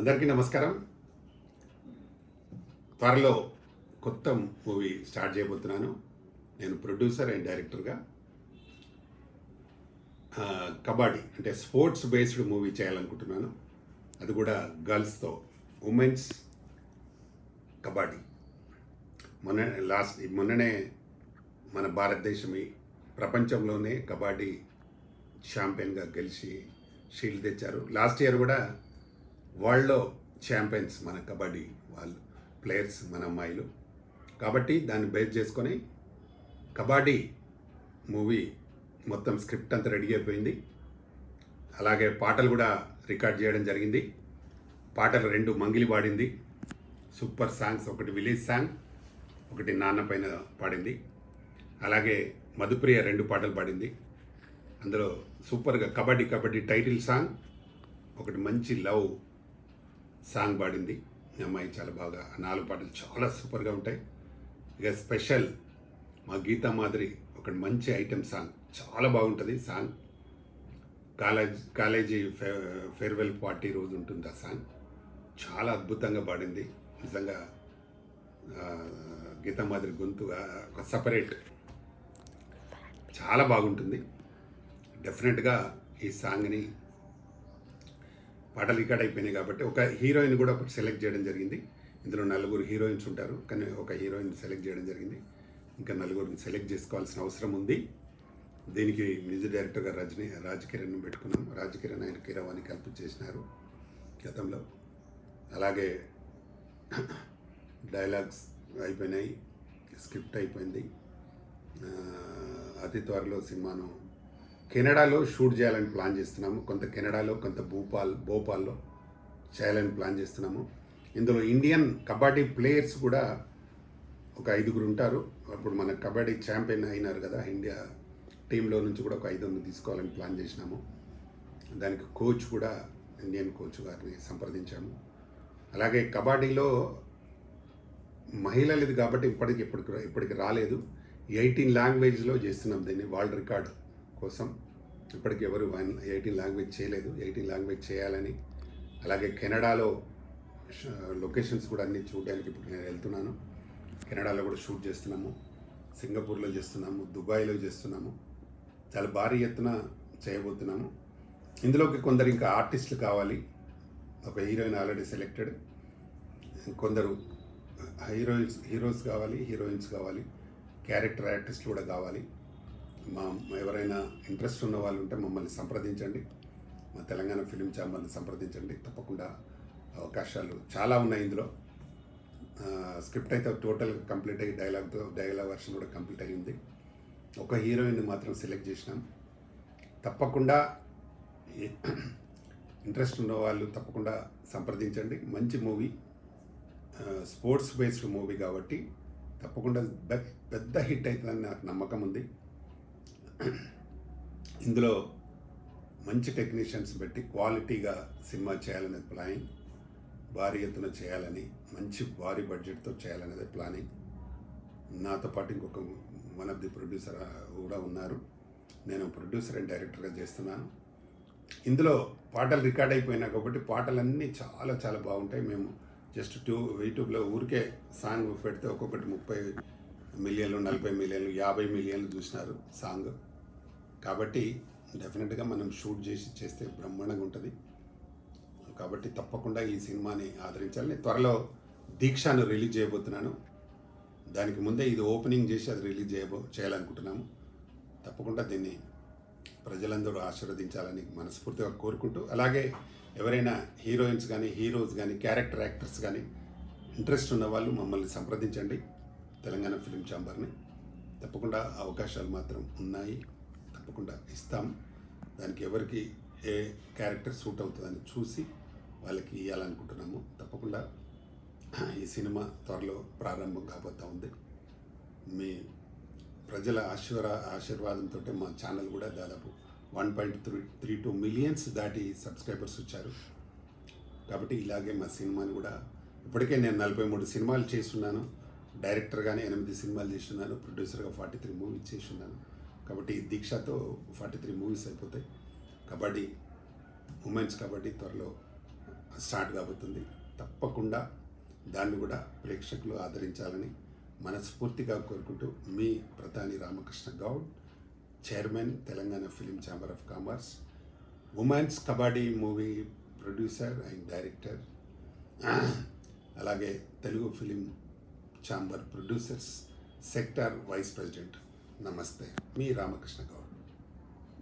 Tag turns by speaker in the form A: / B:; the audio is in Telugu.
A: అందరికీ నమస్కారం. త్వరలో కొత్త మూవీ స్టార్ట్ చేయబోతున్నాను. నేను ప్రొడ్యూసర్ అండ్ డైరెక్టర్గా కబడ్డీ అంటే స్పోర్ట్స్ బేస్డ్ మూవీ చేయాలనుకుంటున్నాను. అది కూడా గర్ల్స్తో, ఉమెన్స్ కబడ్డీ. మొన్ననే మన భారతదేశం ప్రపంచంలోనే కబడ్డీ ఛాంపియన్గా గెలిచి షీల్డ్ తెచ్చారు. లాస్ట్ ఇయర్ కూడా వరల్డ్లో ఛాంపియన్స్ మన కబడ్డీ వాళ్ళు ప్లేయర్స్, మన అమ్మాయిలు. కాబట్టి దాన్ని బేస్ చేసుకొని కబడ్డీ మూవీ మొత్తం స్క్రిప్ట్ అంతా రెడీ అయిపోయింది. అలాగే పాటలు కూడా రికార్డ్ చేయడం జరిగింది. పాటలు 2 మంగిలి పాడింది, సూపర్ సాంగ్స్. ఒకటి విలేజ్ సాంగ్, ఒకటి నాన్న పైన పాడింది. అలాగే మధుప్రియ 2 పాటలు పాడింది. అందులో సూపర్గా కబడ్డీ టైటిల్ సాంగ్, ఒకటి మంచి లవ్ సాంగ్ పాడింది అమ్మాయి. చాలా బాగా 4 పాటలు చాలా సూపర్గా ఉంటాయి. ఇక స్పెషల్ మా గీతా మాదిరి ఒకటి మంచి ఐటెం సాంగ్, చాలా బాగుంటుంది సాంగ్. కాలేజీ ఫేర్వెల్ పార్టీ రోజు ఉంటుంది ఆ సాంగ్. చాలా అద్భుతంగా పాడింది నిజంగా. గీతా మాదిరి గొంతు ఒక సపరేట్, చాలా బాగుంటుంది. డెఫినెట్గా ఈ సాంగ్ని పాటలు రికార్డ్ అయిపోయినాయి కాబట్టి ఒక హీరోయిన్ కూడా ఒకటి సెలెక్ట్ చేయడం జరిగింది. ఇందులో 4 హీరోయిన్స్ ఉంటారు, కానీ ఒక హీరోయిన్ సెలెక్ట్ చేయడం జరిగింది. ఇంకా 4 సెలెక్ట్ చేసుకోవాల్సిన అవసరం ఉంది. దీనికి మ్యూజిక్ డైరెక్టర్గా రాజ్ కిరణ్ పెట్టుకున్నాం. రాజ్ కిరణ్ ఆయన కీరవాణి కలిపి చేసినారు గతంలో. అలాగే డైలాగ్స్ అయిపోయినాయి, స్క్రిప్ట్ అయిపోయింది. అతి త్వరలో సినిమాను కెనడాలో షూట్ చేయాలని ప్లాన్ చేస్తున్నాము. కొంత కెనడాలో, కొంత భోపాల్లో చేయాలని ప్లాన్ చేస్తున్నాము. ఇందులో ఇండియన్ కబడ్డీ ప్లేయర్స్ కూడా ఒక 5 ఉంటారు. అప్పుడు మన కబడ్డీ ఛాంపియన్ అయినారు కదా, ఇండియా టీంలో నుంచి కూడా ఒక 5 తీసుకోవాలని ప్లాన్ చేసినాము. దానికి కోచ్ కూడా ఇండియన్ కోచ్ గారిని సంప్రదించాము. అలాగే కబడ్డీలో మహిళలది కాబట్టి ఇప్పటికి రాలేదు. 18 లాంగ్వేజ్లో చేస్తున్నాం దీన్ని, వరల్డ్ రికార్డ్ కోసం. ఇప్పటికి ఎవరు 18 లాంగ్వేజ్ చేయలేదు. 18 లాంగ్వేజ్ చేయాలని. అలాగే కెనడాలో లొకేషన్స్ కూడా అన్నీ చూడడానికి ఇప్పుడు నేను వెళ్తున్నాను. కెనడాలో కూడా షూట్ చేస్తున్నాము, సింగపూర్లో చేస్తున్నాము, దుబాయ్లో చేస్తున్నాము. చాలా భారీ ఎత్తున చేయబోతున్నాము. ఇందులోకి కొందరు ఇంకా ఆర్టిస్టులు కావాలి. ఒక హీరోయిన్ ఆల్రెడీ సెలెక్టెడ్, కొందరు హీరోస్ కావాలి, హీరోయిన్స్ కావాలి, క్యారెక్టర్ ఆర్టిస్టులు కూడా కావాలి. ఎవరైనా ఇంట్రెస్ట్ ఉన్న వాళ్ళు ఉంటే మమ్మల్ని సంప్రదించండి. మా తెలంగాణ ఫిలిం ఛాంబర్ని సంప్రదించండి. తప్పకుండా అవకాశాలు చాలా ఉన్నాయి ఇందులో. స్క్రిప్ట్ అయితే టోటల్ కంప్లీట్ అయ్యి డైలాగ్ వర్షన్ కూడా కంప్లీట్ అయ్యింది. ఒక హీరోయిన్ మాత్రం సెలెక్ట్ చేసినాం. తప్పకుండా ఇంట్రెస్ట్ ఉన్న వాళ్ళు తప్పకుండా సంప్రదించండి. మంచి మూవీ, స్పోర్ట్స్ బేస్డ్ మూవీ కాబట్టి తప్పకుండా పెద్ద హిట్ అవుతుందని నాకు నమ్మకం ఉంది. ఇందులో మంచి టెక్నీషియన్స్ పెట్టి క్వాలిటీగా సినిమా చేయాలనే ప్లానింగ్, భారీ ఎత్తున చేయాలని, మంచి భారీ బడ్జెట్తో చేయాలనేది ప్లానింగ్. నాతో పాటు ఇంకొక వన్ ఆఫ్ ది ప్రొడ్యూసర్ కూడా ఉన్నారు. నేను ప్రొడ్యూసర్ అండ్ డైరెక్టర్గా చేస్తున్నాను. ఇందులో పాటలు రికార్డ్ అయిపోయినా కాబట్టి పాటలన్నీ చాలా చాలా బాగుంటాయి. మేము జస్ట్ యూట్యూబ్లో ఊరికే సాంగ్ పెడితే ఒక్కొక్కటి 30 మిలియన్లు, 40 మిలియన్లు, 50 మిలియన్లు చూసినారు సాంగ్. కాబట్టి డెఫినెట్గా మనం షూట్ చేస్తే బ్రహ్మాండంగా ఉంటుంది. కాబట్టి తప్పకుండా ఈ సినిమాని ఆదరించాలని. త్వరలో దీక్షను రిలీజ్ చేయబోతున్నాను. దానికి ముందే ఇది ఓపెనింగ్ చేసి అది రిలీజ్ చేయాలనుకుంటున్నాము. తప్పకుండా దీన్ని ప్రజలందరూ ఆశీర్వదించాలని మనస్ఫూర్తిగా కోరుకుంటూ, అలాగే ఎవరైనా హీరోయిన్స్ కానీ, హీరోస్ కానీ, క్యారెక్టర్ యాక్టర్స్ కానీ ఇంట్రెస్ట్ ఉన్న వాళ్ళు మమ్మల్ని సంప్రదించండి, తెలంగాణ ఫిలిం ఛాంబర్ని. తప్పకుండా అవకాశాలు మాత్రం ఉన్నాయి, తప్పకుండా ఇస్తాం. దానికి ఎవరికి ఏ క్యారెక్టర్ సూట్ అవుతుందని చూసి వాళ్ళకి ఇవ్వాలనుకుంటున్నాము. తప్పకుండా ఈ సినిమా త్వరలో ప్రారంభం కాబోతూ ఉంది. మీ ప్రజల ఆశీర్వాదంతో మా ఛానల్ కూడా దాదాపు 1.32 మిలియన్స్ దాటి సబ్స్క్రైబర్స్ వచ్చారు. కాబట్టి ఇలాగే మా సినిమాని కూడా, ఇప్పటికే నేను 43 సినిమాలు చేస్తున్నాను. డైరెక్టర్గానే 8 సినిమాలు చేస్తున్నాను, ప్రొడ్యూసర్గా 43 మూవీస్ చేస్తున్నాను. కాబట్టి ఈ దీక్షతో 43 మూవీస్ అయిపోతాయి. కబడ్డీ, ఉమెన్స్ కబడ్డీ త్వరలో స్టార్ట్ కాబోతుంది. తప్పకుండా దాన్ని కూడా ప్రేక్షకులు ఆదరించాలని మనస్ఫూర్తిగా కోరుకుంటూ మీ ప్రధాని Ramakrishna Goud, chairman Telangana film chamber of commerce, women's kabaddi movie producer and director, అలాగే Telugu film chamber producers sector vice president. నమస్తే, మీ రామకృష్ణ గౌడ్.